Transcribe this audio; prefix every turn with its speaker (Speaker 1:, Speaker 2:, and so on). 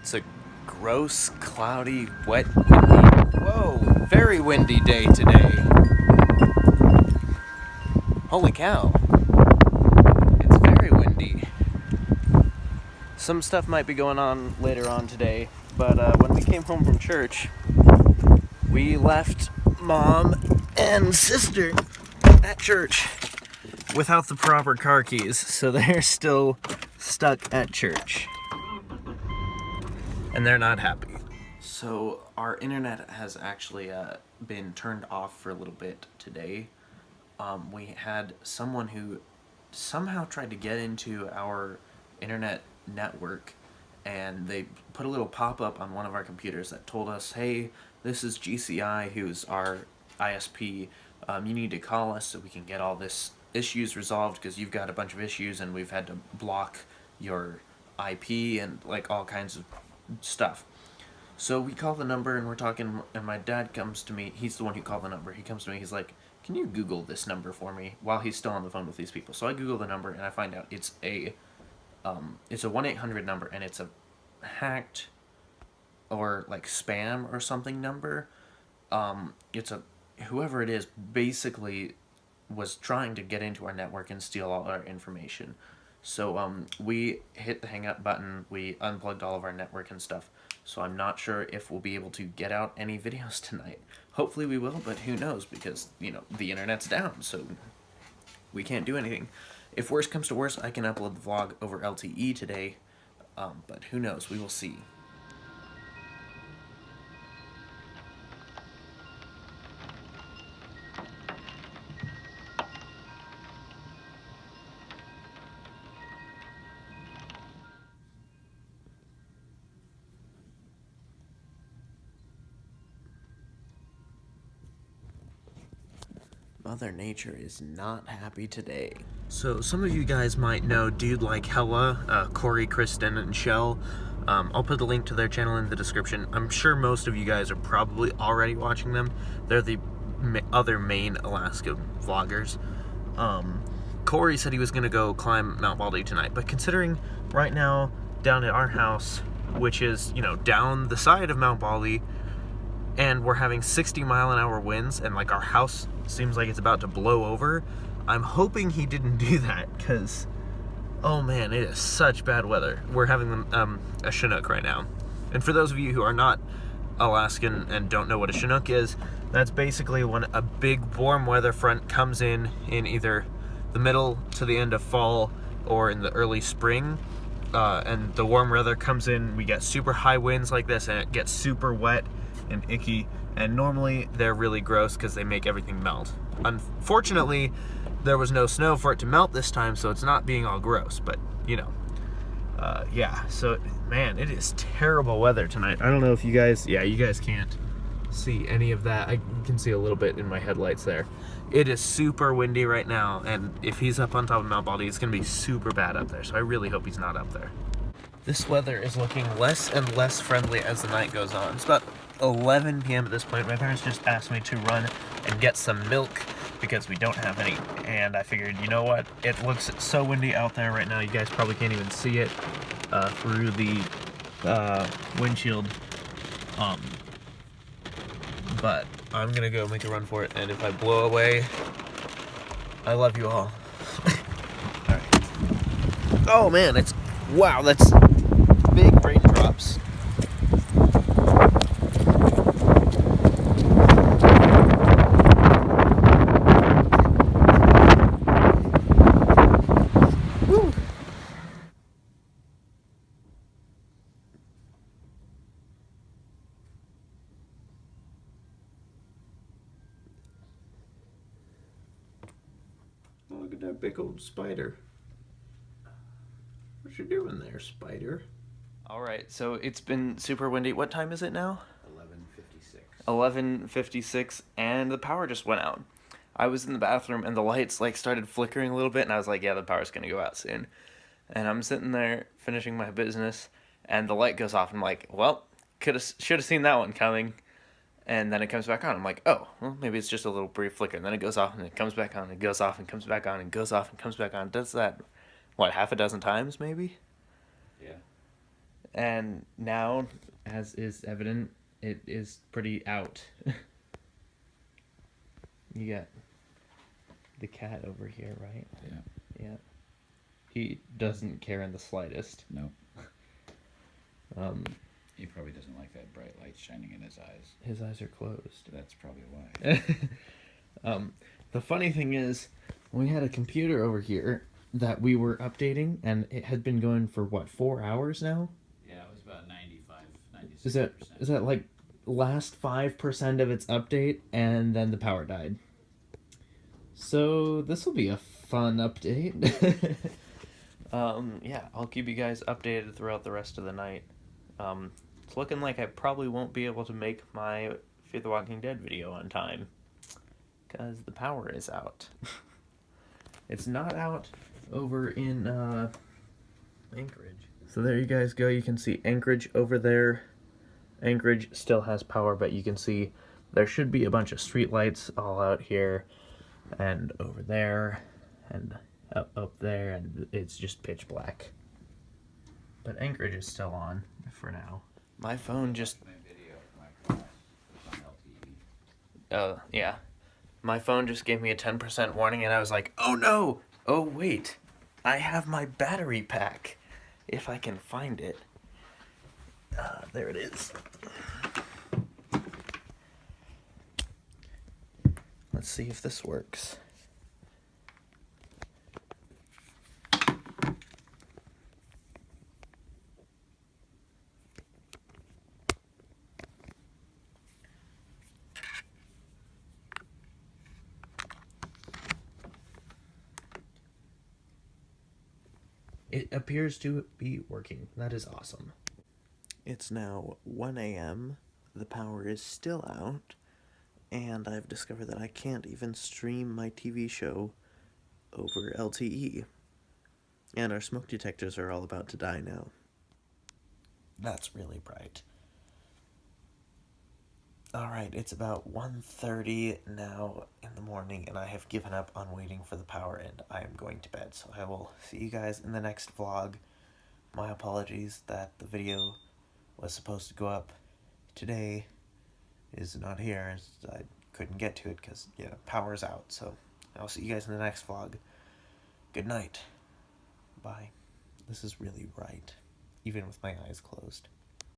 Speaker 1: It's a gross, cloudy, wet, windy, very windy day today. Holy cow. It's very windy. Some stuff might be going on later on today, but when we came home from church, we left Mom and Sister at church without the proper car keys, so they're still stuck at church. And they're not happy. So our internet has actually been turned off for a little bit today. We had someone who somehow tried to get into our internet network, and they put a little pop-up on one of our computers that told us, hey, this is GCI, who's our ISP. You need to call us so we can get all this issues resolved, because you've got a bunch of issues and we've had to block your IP and like all kinds of stuff. So we call the number and we're talking, and my dad comes to me. He's the one who called the number. He comes to me, he's like, can you Google this number for me, while he's still on the phone with these people. So I Google the number and I find out it's a 1-800 number, and it's a hacked or like spam or something number. It's a, whoever it is basically was trying to get into our network and steal all our information. So we hit the hang up button, we unplugged all of our network and stuff. So I'm not sure if we'll be able to get out any videos tonight. Hopefully we will, but who knows, because, you know, the internet's down, so we can't do anything. If worse comes to worse, I can upload the vlog over LTE today, but who knows, we will see. Mother Nature is not happy today. So some of you guys might know DudeLikeHELLA, Cory Kristin and Shell. I'll put the link to their channel in the description. I'm sure most of you guys are probably already watching them. They're the other main Alaska vloggers. Cory said he was going to go climb Mount Baldy tonight, but considering right now down at our house, which is, you know, down the side of Mount Baldy, and we're having 60-mile-an-hour winds, and like our house seems like it's about to blow over, I'm hoping he didn't do that, because, oh man, it is such bad weather. We're having a chinook right now. And for those of you who are not Alaskan and don't know what a chinook is, that's basically when a big warm weather front comes in either the middle to the end of fall or in the early spring. And the warm weather comes in, we get super high winds like this, and it gets super wet and icky, and normally they're really gross because they make everything melt. Unfortunately, there was no snow for it to melt this time, so it's not being all gross, but you know, yeah, so man, it is terrible weather tonight. I don't know if you guys, yeah, you guys can't see any of that. I can see a little bit in my headlights there. It is super windy right now, and if he's up on top of Mount Baldy, it's gonna be super bad up there, so I really hope he's not up there. This weather is looking less and less friendly as the night goes on. It's about 11 p.m. at this point. My parents just asked me to run and get some milk because we don't have any, and I figured, you know what, it looks so windy out there right now, you guys probably can't even see it through the windshield, but I'm gonna go make a run for it, and if I blow away, I love you all. Alright. Oh man, it's, wow, that's big raindrops. Look at that big old spider. What you doing there, spider? Alright, so it's been super windy. What time is it now?
Speaker 2: 11:56.
Speaker 1: 11:56, and the power just went out. I was in the bathroom and the lights like started flickering a little bit, and I was like, yeah, the power's gonna go out soon. And I'm sitting there finishing my business, and the light goes off. I'm like, well, should have seen that one coming. And then it comes back on. I'm like, oh, well, maybe it's just a little brief flicker. And then it goes off, and it comes back on, and goes off, and comes back on, and goes off, and comes back on. Does that, what, half a dozen times, maybe?
Speaker 2: Yeah.
Speaker 1: And now, as is evident, it is pretty out. You got the cat over here, right?
Speaker 2: Yeah.
Speaker 1: Yeah. He doesn't care in the slightest.
Speaker 2: No. He probably doesn't like that bright light shining in his eyes.
Speaker 1: His eyes are closed.
Speaker 2: That's probably why.
Speaker 1: The funny thing is, we had a computer over here that we were updating, and it had been going for, what, 4 hours now?
Speaker 2: Yeah, it was about 95, 96%.
Speaker 1: Is that like last 5% of its update, and then the power died? So this will be a fun update. Yeah, I'll keep you guys updated throughout the rest of the night. It's looking like I probably won't be able to make my Fear the Walking Dead video on time, because the power is out. It's not out over in Anchorage. So there you guys go. You can see Anchorage over there. Anchorage still has power, but you can see there should be a bunch of street lights all out here and over there and up there, and it's just pitch black. But Anchorage is still on for now. My phone just... yeah. My phone just gave me a 10% warning, and I was like, oh no! Oh wait, I have my battery pack. If I can find it. There it is. Let's see if this works. It appears to be working. That is awesome. It's now 1 a.m. The power is still out, and I've discovered that I can't even stream my TV show over LTE. And our smoke detectors are all about to die now. That's really bright. Alright, it's about 1:30 now in the morning, and I have given up on waiting for the power, and I am going to bed. So I will see you guys in the next vlog. My apologies that the video was supposed to go up today is not here. I couldn't get to it because, yeah, power's out. So I'll see you guys in the next vlog. Good night. Bye. This is really bright, even with my eyes closed.